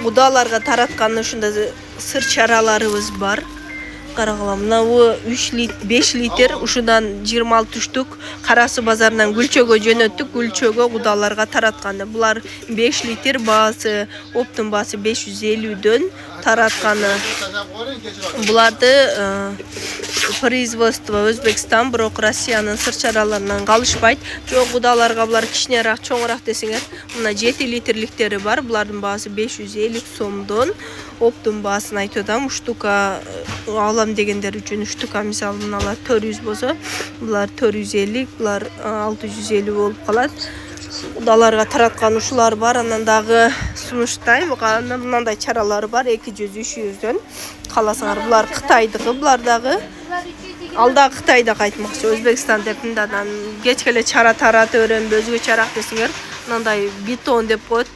Кудаларга тараткан ушундай сыр чараларыбыз бар. Карагыла, мына 5 литр ушундан 26 штук Карасы базарынан Гүлчөгө жөнөттүк. Гүлчөгө кудаларга таратканы. Булар 5 литр баасы, оптун баасы 550дөн таратканы. Буларды производство Өзбекстан, бирок Россиянын сыр чараларынан калышпайт. Жок, кудаларга булар кичинерээк, чоңураак десеңер, мына 7 литрликтери бар. Булардын баасы 550 сомдон. Оптун баасын айтып атам. Штука алам дегендер үчүн штука мисалы мыналар 400 болсо, булар 450, булар 650 болуп калат. Кудаларга тараткан ушулар бар. Анан дагы сунуштайм, мындай чаралары бар 200-300дөн. Каласаңар, булар Кытайдыкы, булар дагы. Ал да Кытайда кайтмакчы, Өзбекстан деп мындан кечкеле чара таратып өрөмбү, өзгө чарак десеңер, мындай бетон деп коет.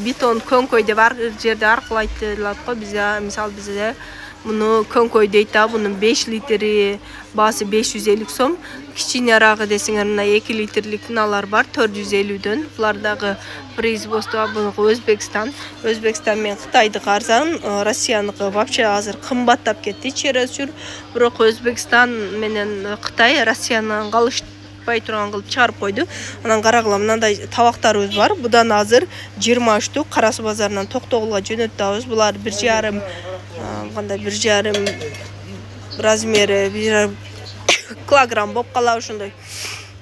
Бетон көңкөй деп ар жерде аркылайт делат го. Мисалы бизде муну көңкөй дейт да. Бунун 5 литри баасы 550 сом. Кичинерагы десеңер, мына 2 литрлик мыналар бар 450дөн. Булар дагы производство Өзбекстан. Өзбекстан менен Кытайдыкы арзан, Россияныкы вообще азыр кымбаттап кетти через жүр. Бирок Өзбекстан менен Кытай Россиянан калышпай турган кылып чыгарып койду. Анан карагыла, мындай табактарыбыз бар. Будан азыр 20 штук Карасы базарынан Токтогулга жөнөттүбүз. Булар 1,5 кандай 1,5 размери 1,5 килограмм болуп калат ошондой.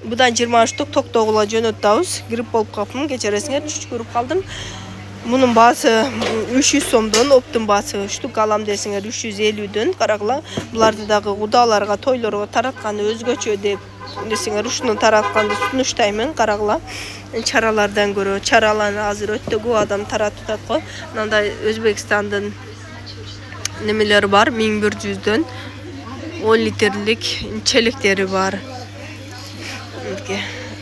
Будан 20 штук Токтогулга жөнөттүбүз. Грипп болуп калыптым, кечиресиңер, түшкүрүп калдым. Мунун баасы 300 сомдон, оптун баасы штук алам десеңер 350дөн. Карагыла, буларды дагы кудаларга, тойлорго таратканы өзгөчө деп десеңер, ушуну таратканды сунуштаймын. Карагыла, чаралардан көрө чараланы азыр өтө көп адам таратып атат го. Мындай Өзбекстандын немелери бар, 1100дөн 10 литрлик челектери бар.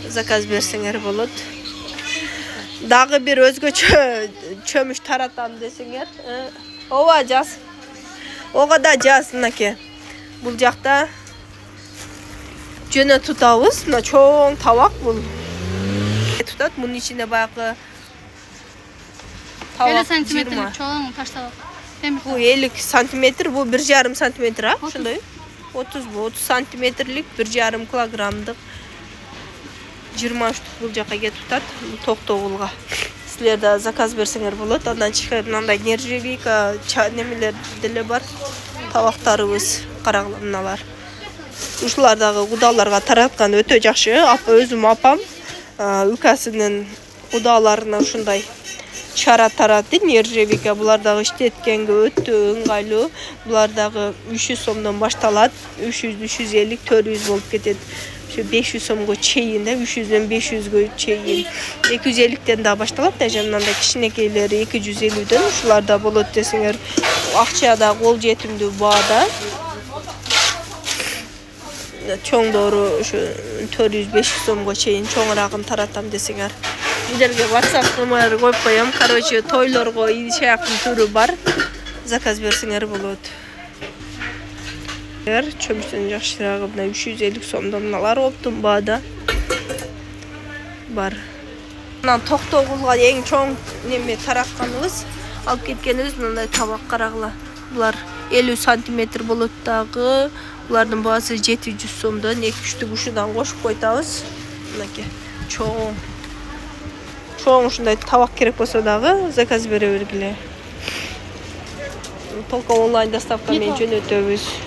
Заказ берсеңер болот. Дагы бир өзгөчө чөмүш таратам десеңер, ооба жаз. Ого да жаз мынакей. Бул жакта жөнө тутабыз. Мына чоң табак бул. Тутат, мунун ичинде баягы 50 сантиметр чоң таш табак. Бу 50 сантиметр, бу 1,5 сантиметр, ошондой. 30 сантиметрлик 1,5 килограммдык 20 штук бул жака кетип атат. Токтогулга. Силер да заказ берсеңер болот. Андан чыгып мындай нержавейка немелер деле бар. Табактарыбыз, карагыла мыналар. Ушулар дагы кудаларга тараткан өтө жакшы. Өзүм апам укасынын кудаларына ушундай чара таратты, нержавейка. Булар дагы иштеткенге өтө ыңгайлуу. Булар дагы 300 сомдон башталат. 300, 350, 400 болуп кетет. 500 сомго чейин, 300дөн 500гө чейин. 250ден да башталат, мындай кичинекейлери 250дөн. Ушулар да болот десеңер, акча да кол жетимдүү баада. Чоңдору ушу 400-500 сомго чейин чоңурагын таратам десеңер. Силерге WhatsApp номер коюп коем. Короче, тойлорго чаяктын түрү бар. Заказ берсеңер болот. Чөмүштөн жакшыраагы мына 350 сомдон мыналар оптун баада бар. Анан Токтогулга эң чоң неме таратканыбыз, алып кеткенибиз мындай табак, карагыла. Булар 50 сантиметр болот дагы. Булардын баасы 700 сомдон 2 штук ушудан кошуп койтабыз. Мынакей чоң ушундай табак керек болсо дагы заказ бере бергиле. Только онлайн доставка менен жөнөтөбүз.